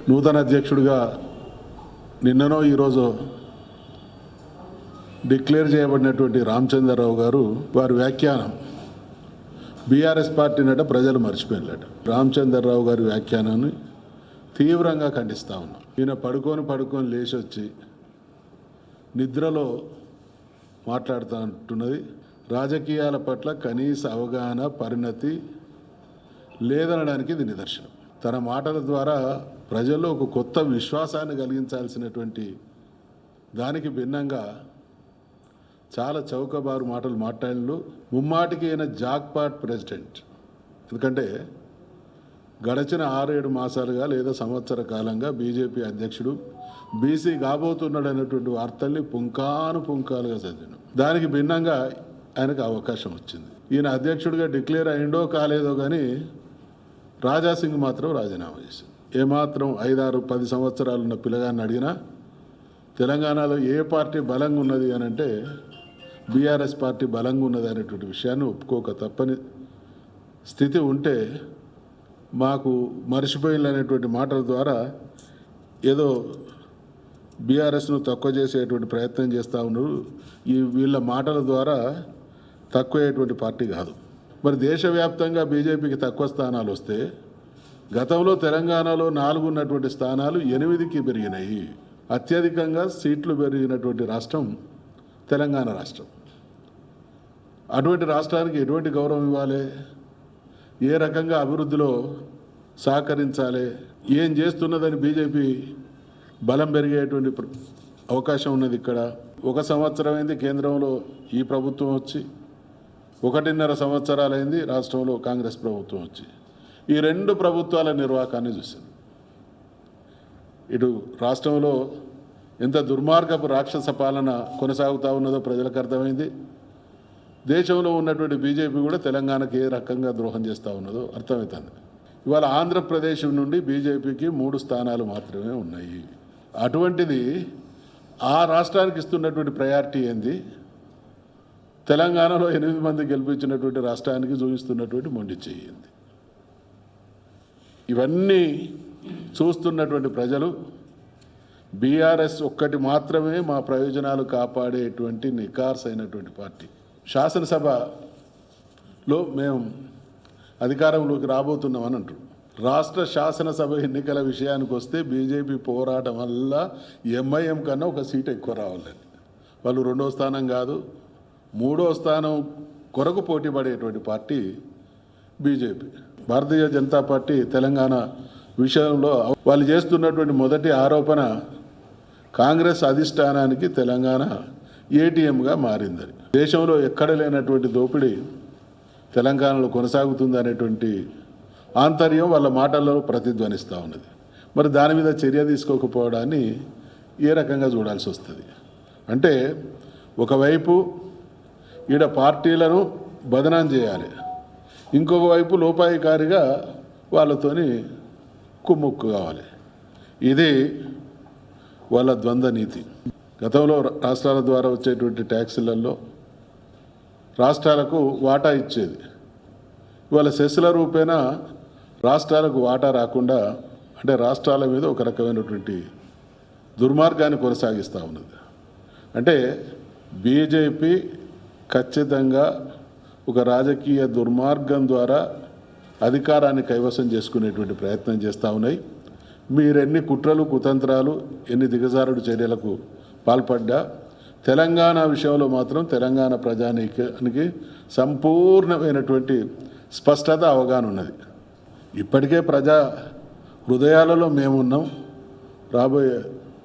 నూతన అధ్యక్షుడిగా నిన్ననో ఈరోజు డిక్లేర్ చేయబడినటువంటి రామచంద్రరావు గారు వారి వ్యాఖ్యానం బీఆర్ఎస్ పార్టీనట ప్రజలు మర్చిపోయినట. రామచంద్రరావు గారి వ్యాఖ్యానాన్ని తీవ్రంగా ఖండిస్తూ ఉన్నాం. ఈయన పడుకొని లేచి వచ్చి నిద్రలో మాట్లాడుతున్నది రాజకీయాల పట్ల కనీస అవగాహన పరిణతి లేదనడానికి ఇది నిదర్శనం. తన మాటల ద్వారా ప్రజల్లో ఒక కొత్త విశ్వాసాన్ని కలిగించాల్సినటువంటి దానికి భిన్నంగా చాలా చౌకబారు మాటలు మాట్లాడినలు. ముమ్మాటికి అయిన జాక్పాట్ ప్రెసిడెంట్. ఎందుకంటే గడచిన 6-7 మాసాలుగా లేదా సంవత్సర కాలంగా బీజేపీ అధ్యక్షుడు బీసీ కాబోతున్నాడు అనేటువంటి వార్తల్ని పుంకాలుగా చదివాను. దానికి భిన్నంగా ఆయనకు అవకాశం వచ్చింది. ఈయన అధ్యక్షుడిగా డిక్లేర్ అయిందో కాలేదో కానీ రాజాసింగ్ మాత్రం రాజీనామా చేశారు. ఏమాత్రం 5-6-10 సంవత్సరాలు ఉన్న పిల్లగాన్ని అడిగినా తెలంగాణలో ఏ పార్టీ బలంగా ఉన్నది అని అంటే బీఆర్ఎస్ పార్టీ బలంగా ఉన్నది అనేటువంటి విషయాన్ని ఒప్పుకోక తప్పని స్థితి ఉంటే మాకు మర్చిపోయినటువంటి మాటల ద్వారా ఏదో బీఆర్ఎస్ను తక్కువ చేసేటువంటి ప్రయత్నం చేస్తూ ఉన్నారు. వీళ్ళ మాటల ద్వారా తక్కువయ్యేటువంటి పార్టీ కాదు. మరి దేశవ్యాప్తంగా బీజేపీకి తక్కువ స్థానాలు వస్తే గతంలో తెలంగాణలో 4 ఉన్నటువంటి స్థానాలు 8కి పెరిగినాయి. అత్యధికంగా సీట్లు పెరిగినటువంటి రాష్ట్రం తెలంగాణ రాష్ట్రం. అటువంటి రాష్ట్రానికి ఎటువంటి గౌరవం ఇవ్వాలి, ఏ రకంగా అభివృద్ధిలో సహకరించాలి, ఏం చేస్తున్నదని బీజేపీ బలం పెరిగేటువంటి అవకాశం ఉన్నది. ఇక్కడ 1 సంవత్సరం అయింది కేంద్రంలో ఈ ప్రభుత్వం వచ్చి, 1.5 సంవత్సరాలైంది రాష్ట్రంలో కాంగ్రెస్ ప్రభుత్వం వచ్చి. ఈ 2 ప్రభుత్వాల నిర్వాహకాన్ని చూసింది. ఇటు రాష్ట్రంలో ఎంత దుర్మార్గపు రాక్షస పాలన కొనసాగుతూ ఉన్నదో ప్రజలకు అర్థమైంది. దేశంలో ఉన్నటువంటి బీజేపీ కూడా తెలంగాణకి ఏ రకంగా ద్రోహం చేస్తూ ఉన్నదో అర్థమవుతుంది. ఇవాళ ఆంధ్రప్రదేశ్ నుండి బీజేపీకి 3 స్థానాలు మాత్రమే ఉన్నాయి. అటువంటిది ఆ రాష్ట్రానికి ఇస్తున్నటువంటి ప్రయారిటీ ఏంది? తెలంగాణలో 8 మంది గెలిపించినటువంటి రాష్ట్రానికి చూపిస్తున్నటువంటి మొండి చెయ్యింది. ఇవన్నీ చూస్తున్నటువంటి ప్రజలు బీఆర్ఎస్ ఒక్కటి మాత్రమే మా ప్రయోజనాలు కాపాడేటువంటి నికార్స్ అయినటువంటి పార్టీ. శాసనసభలో మేము అధికారంలోకి రాబోతున్నామని అంటారు. రాష్ట్ర శాసనసభ ఎన్నికల విషయానికి వస్తే బీజేపీ పోరాటం వల్ల ఎంఐఎం కన్నా ఒక సీట్ ఎక్కువ రావాలని, వాళ్ళు 2వ స్థానం కాదు 3వ స్థానం కొరకు పోటీ పడేటువంటి party BJP. Bharatiya Janata party Telangana విషయంలో వాళ్ళు చేస్తున్నటువంటి మొదటి ఆరోపణ కాంగ్రెస్ అధిష్టానానికి తెలంగాణ ఏటీఎంగా మారిందని. దేశంలో ఎక్కడ లేనటువంటి దోపిడీ తెలంగాణలో కొనసాగుతుంది అనేటువంటి ఆంతర్యం వాళ్ళ మాటల్లో ప్రతిధ్వనిస్తూ ఉన్నది. మరి దాని మీద చర్య తీసుకోకపోవడాన్ని ఏ రకంగా చూడాల్సి వస్తుంది అంటే, ఒకవైపు ఈడ పార్టీలను బదనాం చేయాలి, ఇంకొక వైపు లోపాయికారిగా వాళ్ళతోని కుమ్ముక్కు కావాలి. ఇది వాళ్ళ ద్వంద్వ నీతి. గతంలో రాష్ట్రాల ద్వారా వచ్చేటువంటి ట్యాక్సులలో రాష్ట్రాలకు వాటా ఇచ్చేది. ఇవాళ సెస్ల రూపేణ రాష్ట్రాలకు వాటా రాకుండా అంటే రాష్ట్రాల మీద ఒక రకమైనటువంటి దుర్మార్గాన్ని కొనసాగిస్తూ ఉన్నది. అంటే బీజేపీ ఖచ్చితంగా ఒక రాజకీయ దుర్మార్గం ద్వారా అధికారాన్ని కైవసం చేసుకునేటువంటి ప్రయత్నం చేస్తూ ఉన్నాయి. మీరెన్ని కుట్రలు కుతంత్రాలు ఎన్ని దిగజారుడు చర్యలకు పాల్పడ్డా తెలంగాణ విషయంలో మాత్రం తెలంగాణ ప్రజానీకానికి సంపూర్ణమైనటువంటి స్పష్టత అవగాహన ఉన్నది. ఇప్పటికే ప్రజా హృదయాలలో మేమున్నాం. రాబోయే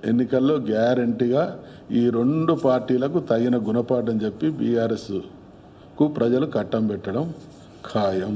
ఎన్నికల్లో గ్యారంటీగా ఈ 2 పార్టీలకు తగిన గుణపాఠం చెప్పి బీఆర్ఎస్కు ప్రజలు కట్టం పెట్టడం ఖాయం.